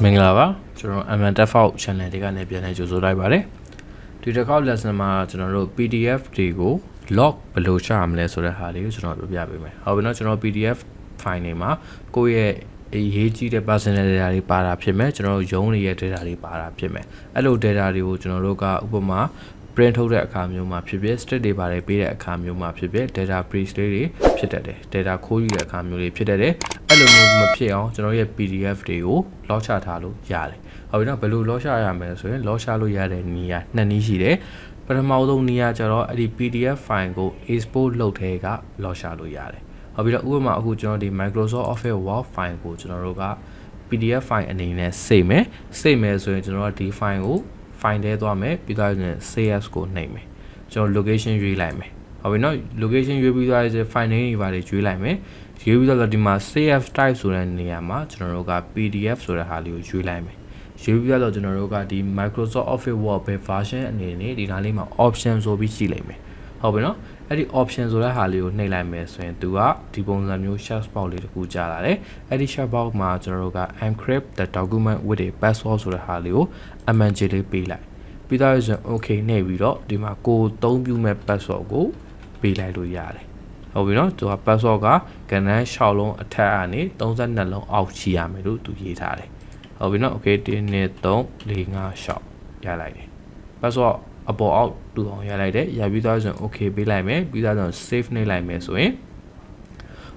မင်္ဂလာပါကျွန်တော် MNTF channel လေးကနေပြန်နေကြိုဆိုလိုက်ပါတယ်ဒီတစ်ခေါက် lesson မှာကျွန်တော်တို့ PDF တွေကို log ဘယ်လိုချရမလဲဆိုတဲ့ဟာလေးကိုကျွန်တော်ပြောပြပေးမယ်ဟုတ်ပြီနော်ကျွန်တော် PDF file တွေမှာကိုယ့်ရဲ့အရေးကြီးတဲ့ personal data တွေပါတာဖြစ်မယ်ကျွန်တော်တို့ရုံးတွေရဲ့ data တွေပါတာဖြစ်မယ်အဲ့လို data တွေကိုကျွန်တော်တို့ကဥပမာ print ထုတ်တဲ့အခါမျိုးမှာဖြစ်ဖြစ် state တွေပါတယ်ပေးတဲ့အခါမျိုးမှာဖြစ်ဖြစ် data breach တွေဖြစ်တတ်တယ် data ခိုးယူတဲ့အခါမျိုးတွေဖြစ်တတ်တယ်အဲ့လိုမျိုးမဖြစ်အောင်ကျွန်တော်ရဲ့ PDF တွေကို log ချထားလို့ရတယ်ဟုတ်ပြီနော်ဘယ်လို log ချရမလဲဆိုရင် log ချလို့ရတဲ့နည်းကနှစ်နည်းရှိတယ်ပထမဆုံးနည်းကကျတော့အဲ့ဒီ PDF file ကို export လုပ်ထဲက log ချလို့ရတယ်ဟုတ်ပြီတော့ဥပမာအခုကျွန်တော်ဒီ Microsoft Office Word file ကိုကျွန်တော်တို့က PDF file အနေနဲ့စိတ်မယ်ဆိုရင်ကျွန်တော်တို့ဒီ file ကိုfile ထဲသွားမယ်ပြီးတော့ CS ကိုနှိပ်မယ်ကျွန်တော် location ရွေးလိုက်မယ်ဟုတ်ပြီနော် location ရွေးပြီးသွားတဲ့ file name တွေပါတွေရွေးလိုက်မယ်ရွေးပြီးတော့ဒီမှာ CF type ဆိုတဲ့နေရာမှာကျွန်တော်တို့က PDF ဆိုတဲ့ဟာလေးကိုရွေးလိုက်မယ်ရွေးပြီးတော့ကျွန်တော်တို့ကဒီ Microsoft Office Word ပဲ version အနေနဲ့ဒီနားလေးမှာ option ဆိုပြီးရှိလိုက်မယ်ဟုတ်ပြီနော်အဲ့ဒီ option ဆိုတဲ့ဟာလေးကိုနှိပ်လိုက်မယ်ဆိုရင်သူကဒီပုံစံမျိုး search box လေးတစ်ခုကြာလာတယ်အဲ့ဒီ search box မှာကျွန်တော်တို့က encrypt the document with a password ဆိုတဲ့ဟာလေးကို MNJ လေးပေးလိုက်ပြီးတော့ဆိုရင် okay နှိပ်ပြီးတော့ဒီမှာကိုသုံးပြုမဲ့ password ကိုပေးလိုက်လို့ရတယ်ဟုတ်ပြီနော်သူက password ကကဏ္ဍ6လုံးအထက်ကနေ32လုံးအောက်ချီရမယ်လို့သူရေးထားတယ်ဟုတ်ပြီနော် okay 1 2 3 4 5 6ရလိုက်တယ် password အပေါ်အောက်တူအောင်ရလိုက်တယ်ရပြီးသွားဆိုရင် okay ပေးလိုက်မယ်ပြီးသွားဆိုရင် save နှိပ်လိုက်မယ်ဆိုရင်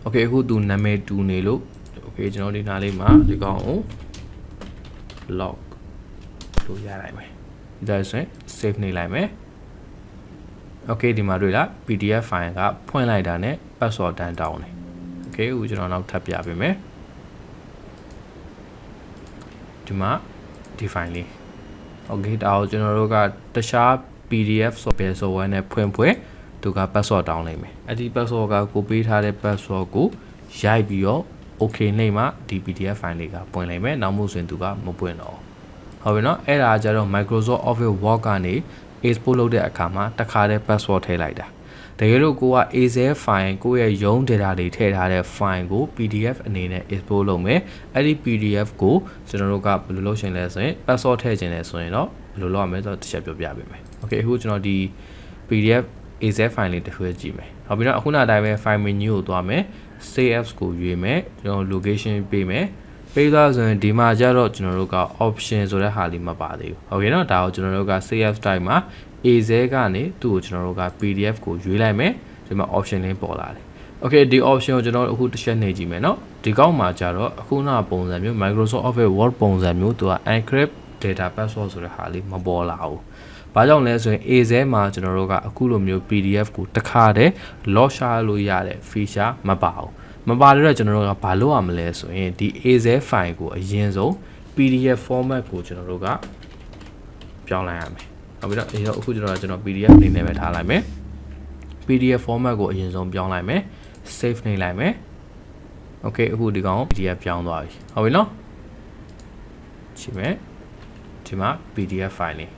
okay အခုသူနာမည်တူနေလို့ okay ကျွန်တော်ဒီနားလေးမှာဒီကောင်ကို log လို့ရလိုက်မယ်ပြီးသွားဆိုရင် save နှိပ်လိုက်မယ် okay ဒီမှာတွေ့လား PDF file ကဖွင့်လိုက်တာနဲ့ password တန်းတောင်းတယ် okay အခုကျွန်တော်နောက်ထပ်ပြပေးမယ်ဒီမှာဒီ file လေး okay ဒါကိုကျွန်တော်တို့ကတခြား PDF software နဲ့ဖွင့်သူက password တောင်းလိုက်မယ်အဲ့ဒီ password ကကိုပေးထားတဲ့ password ကိုရိုက်ပြီးတော့ okay နှိပ်မှဒီ PDF file လေးကပွင့်လိုက်မယ်နောက်မှဆိုရင်သူကမပွင့်တော့ဟုတ်ပြီနော်အဲ့ဒါကြတော့ Microsoft Office Word ကနေ export လုပ်တဲ့အခါမှာတစ်ခါတည်း password ထည့်လိုက်တာတကယ်လို့ကိုက Excel file ကိုရဲ့ရုံး data တွေထည့်ထားတဲ့ file ကို PDF အနေနဲ့ export လုပ်မယ်အဲ့ဒီ PDF ကိုကျွန်တော်တို့ကဘယ်လိုလုပ်ရှင်လဲဆိုရင် password ထည့်ခြင်းလဲဆိုရင်တော့ဘယ်လိုလုပ်ရမလဲဆိုတော့တစ်ချက်ပြောပြပေးမယ် okay အခုကျွန်တော်ဒီ PDF Excel file လေးတစ်ခုကြည့်မယ်ဟုတ်ပြီနော်အခုနောက်တိုင်းပဲ file menu ကိုသွားမယ် CF ကိုရွေးမယ်ကျွန်တော် location ပေးမယ်ပေးသွားဆိုရင်ဒီမှာကျတော့ကျွန်တော်တို့က option ဆိုတဲ့ဟာလေးမပါသေးဘူးဟုတ်ကဲ့နော်ဒါကိုကျွန်တော်တို့က CF type မှာ Excel ကနေသူ့ကိုကျွန်တော်တို့က PDF ကိုရွေးလိုက်မယ်ဒီမှာ option လေးပေါ်လာတယ် okay ဒီ option ကိုကျွန်တော်အခုတစ်ချက်နှိပ်ကြည့်မယ်နော်ဒီကောက်မှာကျတော့အခုနောက်ပုံစံမျိုး Microsoft Office Word ပုံစံမျိုးသူက encrypt data password ဆိုတဲ့ဟာလေးမပေါ်လာဘူးဘာကြောင့်လဲဆိုရင် Excel မှာကျွန်တော်တို့ကအခုလိုမျိုး PDF ကိုတစ်ခါတည်း log ချလို့ရတဲ့ feature မပါဘူးမပါလို့တော့ကျွန်တော်တို့ကဘာလုပ်ရမလဲဆိုရင်ဒီ Excel file ကိုအရင်ဆုံး PDF format ကိုကျွန်တော်တို့ကပြောင်းလိုက်ရမယ်ဟုတ်ပြီတော့အခုကျွန်တော် PDF အနေနဲ့ပဲထားလိုက်မယ် PDF format ကိုအရင်ဆုံးပြောင်းလိုက်မယ် save နှိပ်လိုက်မယ် okay အခုဒီကောင် PDF ပြောင်းသွားပြီဟုတ်ပြီနော်ကြည့်မယ်ဒီမှာ PDF file လေး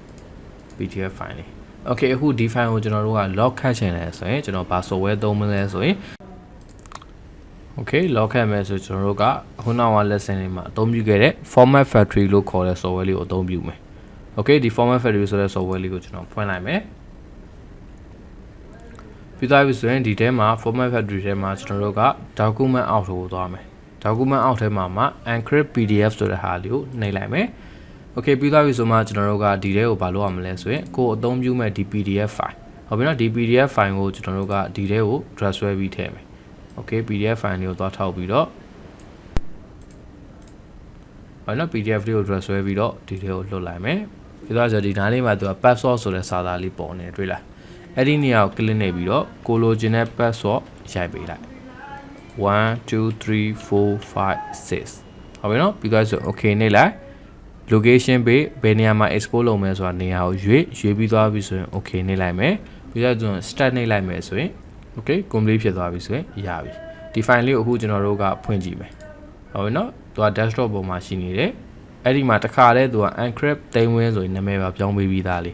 okay အခုဒီ file ကိုကျွန်တော်တို့က log ခတ်ချင်တယ်ဆိုရင်ကျွန်တော်ဘာ software သုံးမလဲဆိုရင်okay log ခတ်မယ်ဆိုကျွန်တော်တို့ကခုနက lesson လေးမှာအသုံးပြုခဲ့တဲ့ format factory လို့ခေါ်တဲ့ software လေးကိုအသုံးပြုမယ် okay ဒီ format factory ဆိုတဲ့ software လေးကိုကျွန်တော်ဖွင့်လိုက်မယ်ပြီးသွားပြီဆိုရင်ဒီထဲမှာ format factory ထဲမှာကျွန်တော်တို့က document out ကိုသွားမယ် document out ထဲမှာ encrypt PDF ဆိုတဲ့ဟာလေးကိုနှိပ်လိုက်မယ် okay ပြီးသွားပြီဆိုမှကျွန်တော်တို့ကဒီထဲကိုဘာလုပ်ရမလဲဆိုရင်ကိုအသုံးပြုမဲ့ဒီ PDF file ဟုတ်ပြီနော်ဒီ PDF file ကိုကျွန်တော်တို့ကဒီထဲကို drag ဆွဲပြီးထည့်မယ် okay PDF file လေးကိုသွားထောက်ပြီးတော့ဟုတ်နော် PDF လေးကို drag ဆွဲပြီးတော့ဒီထဲကိုလွှတ်လိုက်မယ်ပြီးတော့ဆိုဒီနားလေးမှာသူက password ဆိုတဲ့စာသားလေးပေါ်နေတွေ့လားအဲ့ဒီနေရာကို click နေပြီးတော့ကိုလိုချင်တဲ့ password ရိုက်ပေးလိုက်1 2 3 4 5 6ဟုတ်ပြီနော်ပြီးတော့ဆို okay နေလိုက် location ပေးဘယ်နေရာမှာ export လုပ်မယ်ဆိုတာနေရာကိုရွေးပြီးသွားပြီဆိုရင် okay နှိပ်လိုက်မယ်ပြီးတော့ကျွန်တော် start နှိပ်လိုက်မယ်ဆိုရင် okay complete ဖြစ်သွားပြီဆိုရင်ရပြီဒီ file လေးကိုအခုကျွန်တော်တို့ကဖွင့်ကြည့်မယ်ဟုတ်ပြီနော်သူက desktop ပေါ်မှာရှိနေတယ်အဲ့ဒီမှာတစ်ခါတည်းသူက encrypt တိမ်ဝင်းဆိုရင်နာမည်ပါပြောင်းပေးပြီးသားလေ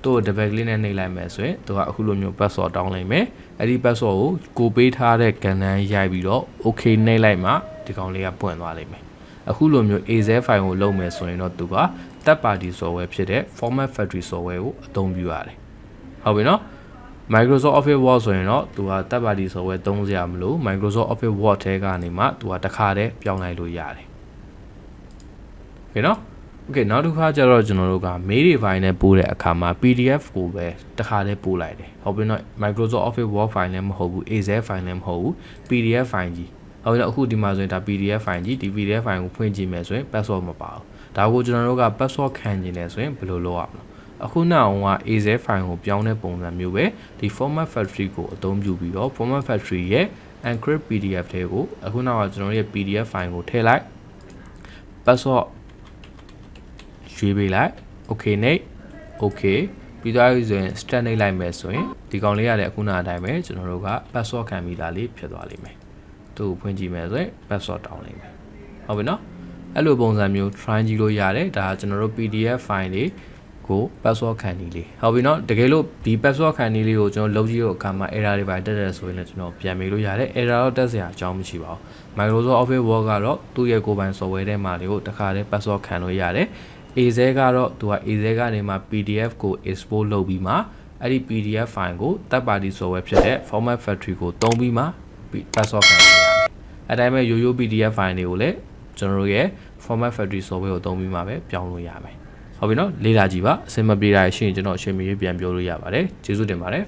သူ့ကို double click နဲ့နှိပ်လိုက်မယ်ဆိုရင်သူကအခုလိုမျိုး password တောင်းလိုက်မယ်အဲ့ဒီ password ကိုပေးထားတဲ့ကဏ္ဍရိုက်ပြီးတော့ okay နှိပ်လိုက်မှဒီကောင်လေးကပွင့်သွားလိမ့်မယ် အခုလိုမျိုး AZ file ကိုလုပ်မယ်ဆိုရင်တော့သူက third party software ဖြစ်တဲ့ Format Factory software ကိုအသုံးပြုရတယ်ဟုတ်ပြီနော် Microsoft Office Word ဆိုရင်တော့သူက third party software သုံးစရာမလို Microsoft Office Word ထဲကနေမှသူကတစ်ခါတည်းပြောင်းလိုက်လို့ရတယ်โอเคနော် Okay နောက်တစ်ခါကျတော့ကျွန်တော်တို့က mail တွေ file နဲ့ပို့တဲ့အခါမှာ PDF ကိုပဲတစ်ခါတည်းပို့လိုက်တယ်ဟုတ်ပြီနော် Microsoft Office Word file လည်းမဟုတ်ဘူး AZ file လည်းမဟုတ်ဘူး PDF file ကြီးဟုတ်ပြီနော်အခုဒီမှာဆိုရင်ဒါ PDF file ကြီးဒီ PDF file ကိုဖွင့်ကြည့်မယ်ဆိုရင် password မပါဘူးဒါကိုကျွန်တော်တို့က password ခံနေတယ်ဆိုရင်ဘယ်လိုလုပ်ရမလဲအခုနောက်အောင်က AZ file ကိုပြောင်းတဲ့ပုံစံမျိုးပဲဒီ Format Factory ကိုအသုံးပြုပြီးတော့ Format Factory ရဲ့ encrypt PDF တွေကိုအခုနောက်ကကျွန်တော်ရဲ့ PDF file ကိုထည့်လိုက် password ရွေးပေးလိုက် okay နဲ့ okay ပြီးသွားပြီဆိုရင် start နှိပ်လိုက်မယ်ဆိုရင်ဒီကောင်လေးရတဲ့အခုနအတိုင်းပဲကျွန်တော်တို့က password ခံပြီးသားလေးဖြစ်သွားလိမ့်မယ်သူ့ကိုဖွင့်ကြည့်မယ်ဆိုရင် password တောင်းလိမ့်မယ်ဟုတ်ပြီနော်အဲ့လိုပုံစံမျိုး try ကြည့်လို့ရတယ်ဒါကျွန်တော်တို့ PDF file တွေကို password ခံနေလေးဟုတ်ပြီနော်တကယ်လို့ဒီ password ခံနေလေးကိုကျွန်တော်လုပ်ကြည့်တော့အခါမှာ error တွေပါတက်တယ်ဆိုရင်လည်းကျွန်တော်ပြန်မေးလို့ရတယ် error တော့တက်စရာအကြောင်းမရှိပါဘူး Microsoft Office Word ကတော့သူ့ရဲ့ကိုယ်ပိုင် software ထဲမှာတွေကိုတစ်ခါတည်း password ခံလို့ရတယ်AZ ကတော့သူက AZ ကနေမှ PDF ကို export လုပ်ပြီးမှအဲ့ဒီ PDF file ကို third party software ဖြစ်တဲ့ Format Factory ကိုသုံးပြီးမှ password ခံရရတယ်အဲ့တိုင်းပဲရိုးရိုး PDF file တွေကိုလည်းကျွန်တော်တို့ရဲ့ Format Factory software ကိုသုံးပြီးမှပဲပြောင်းလို့ရမယ်ဟုတ်ပြီနော်လေ့လာကြည့်ပါအဆင်မပြေတာရှိရင်ကျွန်တော်အချိန်မီပြန်ပြောလို့ရပါတယ်ကျေးဇူးတင်ပါတယ်